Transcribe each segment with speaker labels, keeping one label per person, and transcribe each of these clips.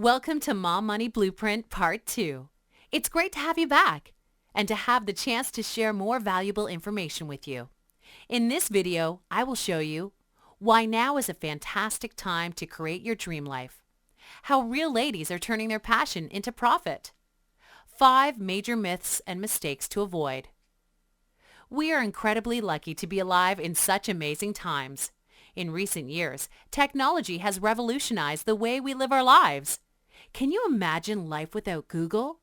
Speaker 1: Welcome to Mom Money Blueprint Part 2. It's great to have you back and to have the chance to share more valuable information with you. In this video, I will show you why now is a fantastic time to create your dream life, how real ladies are turning their passion into profit, 5 major myths and mistakes to avoid. We are incredibly lucky to be alive in such amazing times. In recent years, technology has revolutionized the way we live our lives. Can you imagine life without Google?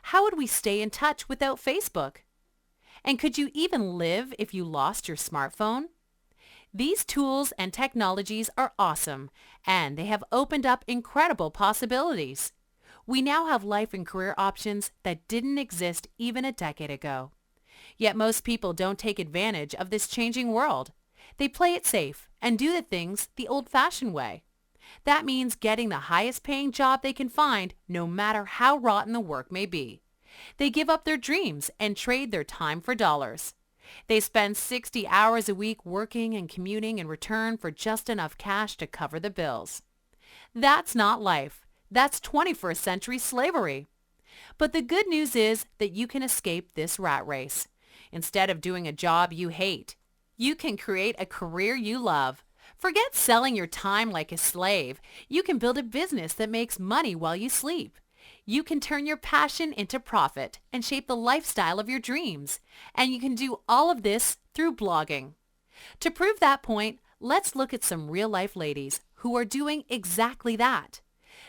Speaker 1: How would we stay in touch without Facebook? And could you even live if you lost your smartphone? These tools and technologies are awesome, and they have opened up incredible possibilities. We now have life and career options that didn't exist even a decade ago. Yet most people don't take advantage of this changing world. They play it safe and do the things the old-fashioned way. That means getting the highest paying job they can find, no matter how rotten the work may be. They give up their dreams and trade their time for dollars. They spend 60 hours a week working and commuting in return for just enough cash to cover the bills. That's not life. That's 21st century slavery. But the good news is that you can escape this rat race. Instead of doing a job you hate, you can create a career you love. Forget selling your time like a slave. You can build a business that makes money while you sleep. You can turn your passion into profit and shape the lifestyle of your dreams. And you can do all of this through blogging. To prove that point, let's look at some real-life ladies who are doing exactly that.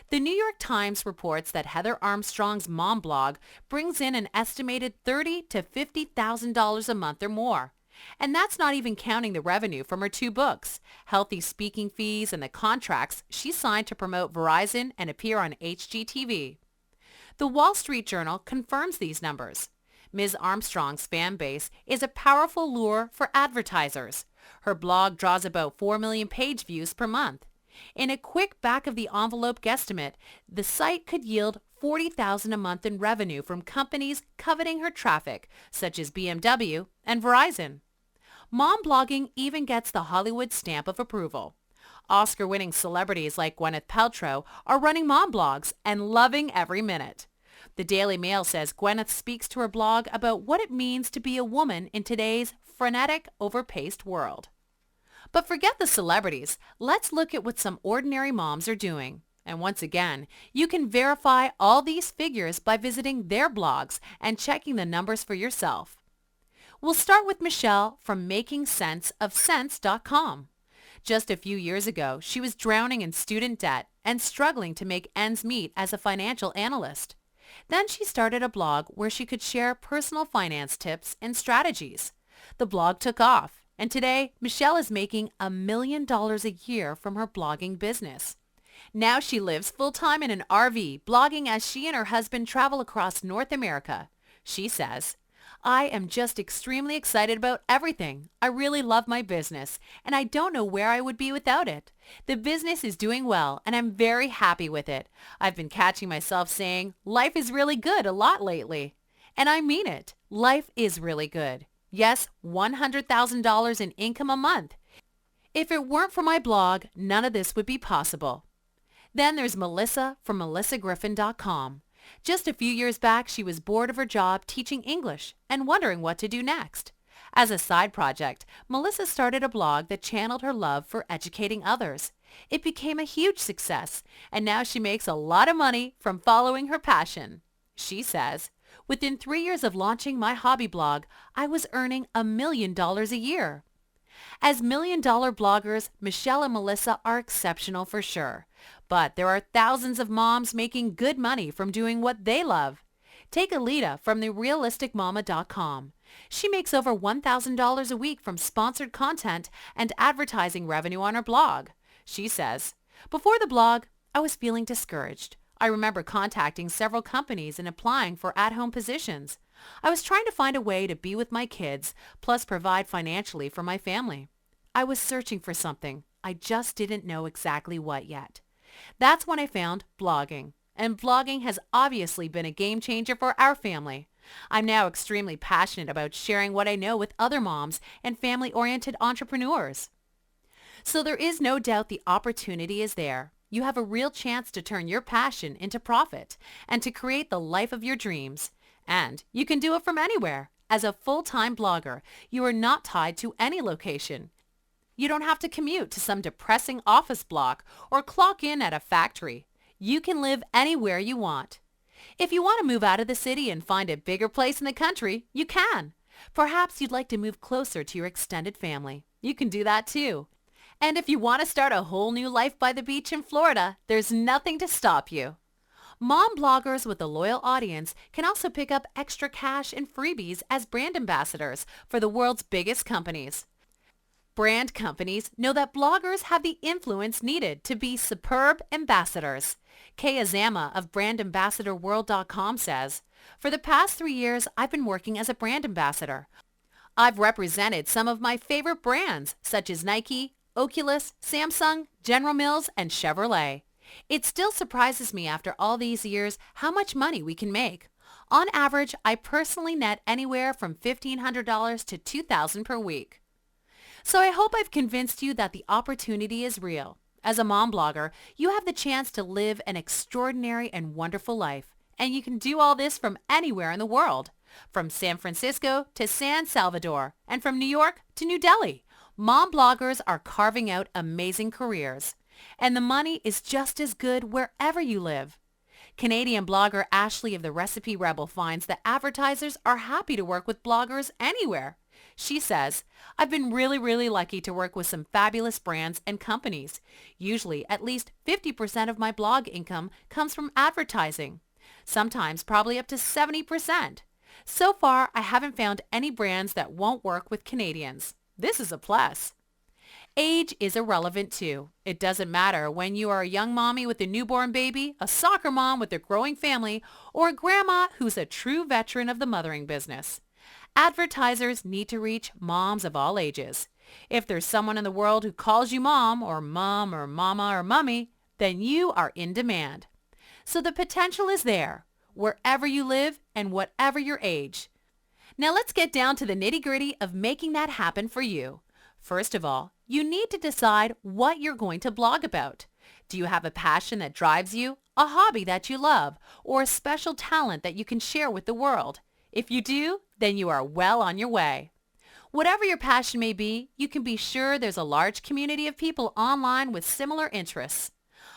Speaker 1: The New York Times reports that Heather Armstrong's mom blog brings in an estimated $30,000 to $50,000 a month or more. And that's not even counting the revenue from her 2 books, healthy speaking fees, and the contracts she signed to promote Verizon and appear on HGTV. The Wall Street Journal confirms these numbers. Ms. Armstrong's fan base is a powerful lure for advertisers. Her blog draws about 4 million page views per month. In a quick back-of-the-envelope guesstimate, the site could yield $40,000 a month in revenue from companies coveting her traffic, such as BMW and Verizon. Mom blogging even gets the Hollywood stamp of approval. Oscar-winning celebrities like Gwyneth Paltrow are running mom blogs and loving every minute. The Daily Mail says Gwyneth speaks to her blog about what it means to be a woman in today's frenetic, overpaced world. But forget the celebrities. Let's look at what some ordinary moms are doing. And once again, you can verify all these figures by visiting their blogs and checking the numbers for yourself. We'll start with Michelle from makingsenseofsense.com. Just a few years ago, she was drowning in student debt and struggling to make ends meet as a financial analyst. Then she started a blog where she could share personal finance tips and strategies. The blog took off, and today, Michelle is making $1 million a year from her blogging business. Now she lives full-time in an RV, blogging as she and her husband travel across North America. She says, "I am just extremely excited about everything. I really love my business, and I don't know where I would be without it. The business is doing well, and I'm very happy with it. I've been catching myself saying, life is really good a lot lately. And I mean it. Life is really good. Yes, $100,000 in income a month. If it weren't for my blog, none of this would be possible." Then there's Melissa from melissagriffin.com. Just a few years back, she was bored of her job teaching English and wondering what to do next. As a side project, Melissa started a blog that channeled her love for educating others. It became a huge success, and now she makes a lot of money from following her passion. She says, "Within 3 years of launching my hobby blog, I was earning $1 million a year." As million-dollar bloggers, Michelle and Melissa are exceptional for sure. But there are thousands of moms making good money from doing what they love. Take Alita from therealisticmama.com. She makes over $1,000 a week from sponsored content and advertising revenue on her blog. She says, "Before the blog, I was feeling discouraged. I remember contacting several companies and applying for at-home positions. I was trying to find a way to be with my kids, plus provide financially for my family. I was searching for something. I just didn't know exactly what yet. That's when I found blogging. And blogging has obviously been a game changer for our family. I'm now extremely passionate about sharing what I know with other moms and family-oriented entrepreneurs." So there is no doubt the opportunity is there. you have a real chance to turn your passion into profit and to create the life of your dreams. And you can do it from anywhere. As a full-time blogger, you are not tied to any location. You don't have to commute to some depressing office block or clock in at a factory. You can live anywhere you want. If you want to move out of the city and find a bigger place in the country, you can. Perhaps you'd like to move closer to your extended family. You can do that too. And if you want to start a whole new life by the beach in Florida, there's nothing to stop you. Mom bloggers with a loyal audience can also pick up extra cash and freebies as brand ambassadors for the world's biggest companies. Brand companies know that bloggers have the influence needed to be superb ambassadors. Kay Azama of BrandAmbassadorWorld.com says, "For the past 3 years, I've been working as a brand ambassador. I've represented some of my favorite brands such as Nike, Oculus, Samsung, General Mills, and Chevrolet. It still surprises me after all these years how much money we can make. On average, I personally net anywhere from $1,500 to $2,000 per week." So I hope I've convinced you that the opportunity is real. As a mom blogger, you have the chance to live an extraordinary and wonderful life. And you can do all this from anywhere in the world. From San Francisco to San Salvador, and from New York to New Delhi. Mom bloggers are carving out amazing careers. And the money is just as good wherever you live. Canadian blogger Ashley of the Recipe Rebel finds that advertisers are happy to work with bloggers anywhere. She says, "I've been really lucky to work with some fabulous brands and companies. Usually, at least 50% of my blog income comes from advertising. Sometimes probably up to 70%. So far, I haven't found any brands that won't work with Canadians. This is a plus." Age is irrelevant too. It doesn't matter when you are a young mommy with a newborn baby, a soccer mom with a growing family, or a grandma who's a true veteran of the mothering business. Advertisers need to reach moms of all ages. If there's someone in the world who calls you mom or mama or mummy, then you are in demand. So the potential is there, wherever you live and whatever your age. Now let's get down to the nitty-gritty of making that happen for you. First of all, you need to decide what you're going to blog about. Do you have a passion that drives you, a hobby that you love, or a special talent that you can share with the world? If you do, then you are well on your way. Whatever your passion may be, you can be sure there's a large community of people online with similar interests.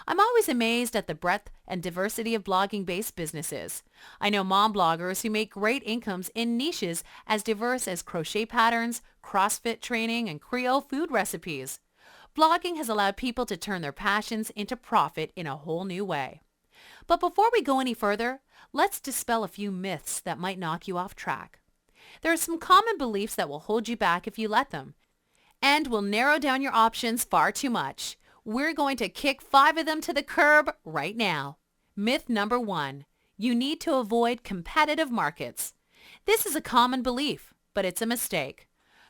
Speaker 1: I'm always amazed at the breadth and diversity of blogging-based businesses. I know mom bloggers who make great incomes in niches as diverse as crochet patterns, CrossFit training, and Creole food recipes. Blogging has allowed people to turn their passions into profit in a whole new way. But before we go any further, let's dispel a few myths that might knock you off track. There are some common beliefs that will hold you back if you let them, and will narrow down your options far too much. We're going to kick 5 of them to the curb right now. Myth number 1, you need to avoid competitive markets. This is a common belief, but it's a mistake.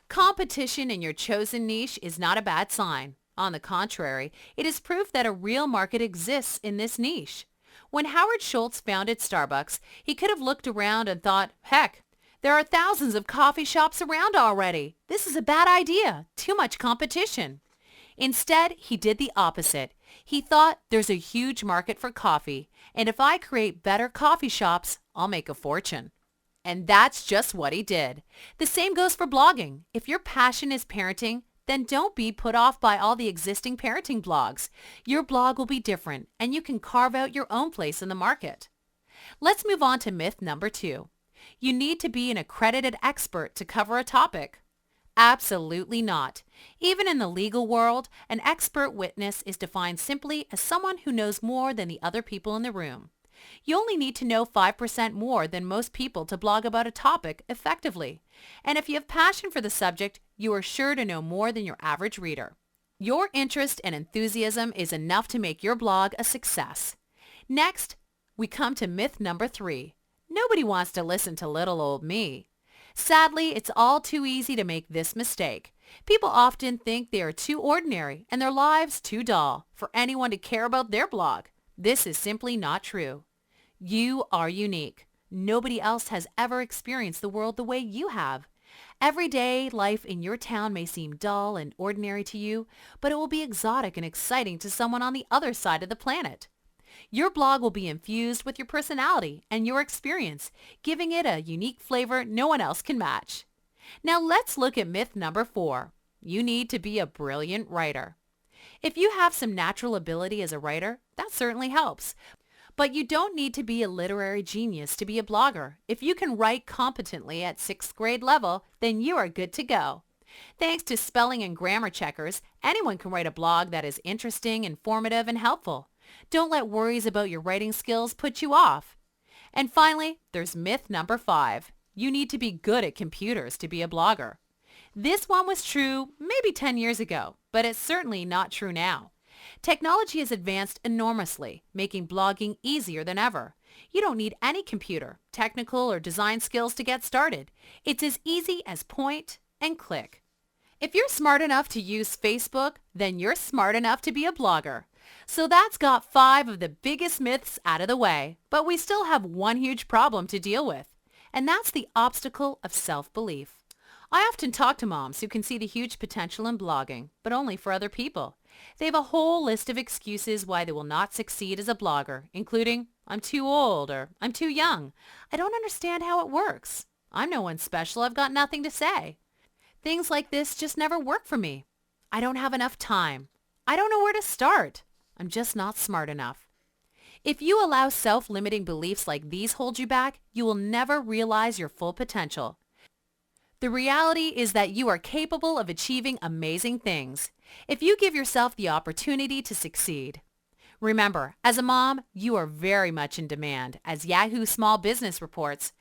Speaker 1: Competition in your chosen niche is not a bad sign. On the contrary, it is proof that a real market exists in this niche. When Howard Schultz founded Starbucks, he could have looked around and thought, heck, there are thousands of coffee shops around already. This is a bad idea. Too much competition. Instead, he did the opposite. He thought there's a huge market for coffee, and if I create better coffee shops, I'll make a fortune. And that's just what he did. The same goes for blogging. If your passion is parenting, then don't be put off by all the existing parenting blogs. Your blog will be different, and you can carve out your own place in the market. Let's move on to myth number 2. You need to be an accredited expert to cover a topic. Absolutely not. Even in the legal world, an expert witness is defined simply as someone who knows more than the other people in the room. You only need to know 5% more than most people to blog about a topic effectively. And if you have passion for the subject, you are sure to know more than your average reader. Your interest and enthusiasm is enough to make your blog a success. Next, we come to myth number 3. Nobody wants to listen to little old me. Sadly, it's all too easy to make this mistake. People often think they are too ordinary and their lives too dull for anyone to care about their blog. This is simply not true. You are unique. Nobody else has ever experienced the world the way you have. Everyday life in your town may seem dull and ordinary to you, but it will be exotic and exciting to someone on the other side of the planet. Your blog will be infused with your personality and your experience, giving it a unique flavor no one else can match. Now let's look at myth number 4. You need to be a brilliant writer. If you have some natural ability as a writer, that certainly helps. But you don't need to be a literary genius to be a blogger. If you can write competently at 6th grade level, then you are good to go. Thanks to spelling and grammar checkers, anyone can write a blog that is interesting, informative, and helpful. Don't let worries about your writing skills put you off. And finally, there's myth number 5. You need to be good at computers to be a blogger. This one was true maybe 10 years ago, but it's certainly not true now. Technology has advanced enormously, making blogging easier than ever. You don't need any computer, technical, or design skills to get started. It's as easy as point and click. If you're smart enough to use Facebook, then you're smart enough to be a blogger. So that's got 5 of the biggest myths out of the way, but we still have one huge problem to deal with, and that's the obstacle of self-belief. I often talk to moms who can see the huge potential in blogging, but only for other people. They have a whole list of excuses why they will not succeed as a blogger, including, I'm too old, or I'm too young. I don't understand how it works. I'm no one special. I've got nothing to say. Things like this just never work for me. I don't have enough time. I don't know where to start. I'm just not smart enough. If you allow self-limiting beliefs like these hold you back, you will never realize your full potential. The reality is that you are capable of achieving amazing things if you give yourself the opportunity to succeed. Remember, as a mom, you are very much in demand. As Yahoo Small Business reports,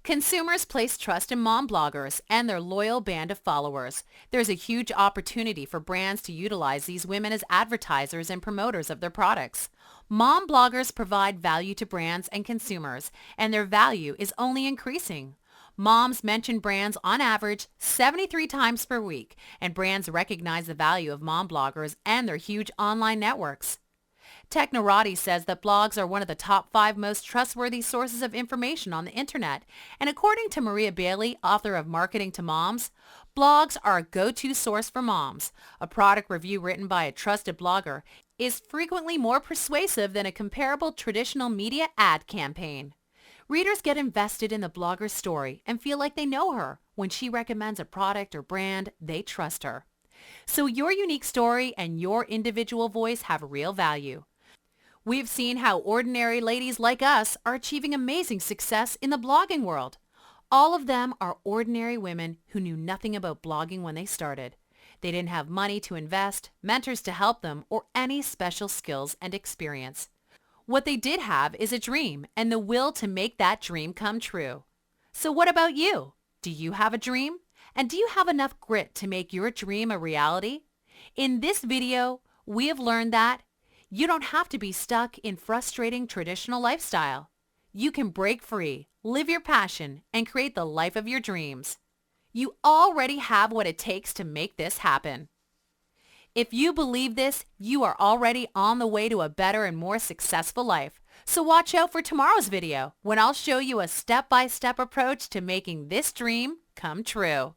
Speaker 1: consumers place trust in mom bloggers and their loyal band of followers. There's a huge opportunity for brands to utilize these women as advertisers and promoters of their products. Mom bloggers provide value to brands and consumers, and their value is only increasing. Moms mention brands on average 73 times per week, and brands recognize the value of mom bloggers and their huge online networks. Technorati says that blogs are one of the top 5 most trustworthy sources of information on the internet, and according to Maria Bailey, author of Marketing to Moms, blogs are a go-to source for moms. A product review written by a trusted blogger is frequently more persuasive than a comparable traditional media ad campaign. Readers get invested in the blogger's story and feel like they know her. When she recommends a product or brand, they trust her. So your unique story and your individual voice have real value. We've seen how ordinary ladies like us are achieving amazing success in the blogging world. All of them are ordinary women who knew nothing about blogging when they started. They didn't have money to invest, mentors to help them, or any special skills and experience. What they did have is a dream and the will to make that dream come true. So what about you? Do you have a dream? And do you have enough grit to make your dream a reality? In this video, we have learned that you don't have to be stuck in frustrating traditional lifestyle. You can break free, live your passion, and create the life of your dreams. You already have what it takes to make this happen. If you believe this, you are already on the way to a better and more successful life. So watch out for tomorrow's video when I'll show you a step-by-step approach to making this dream come true.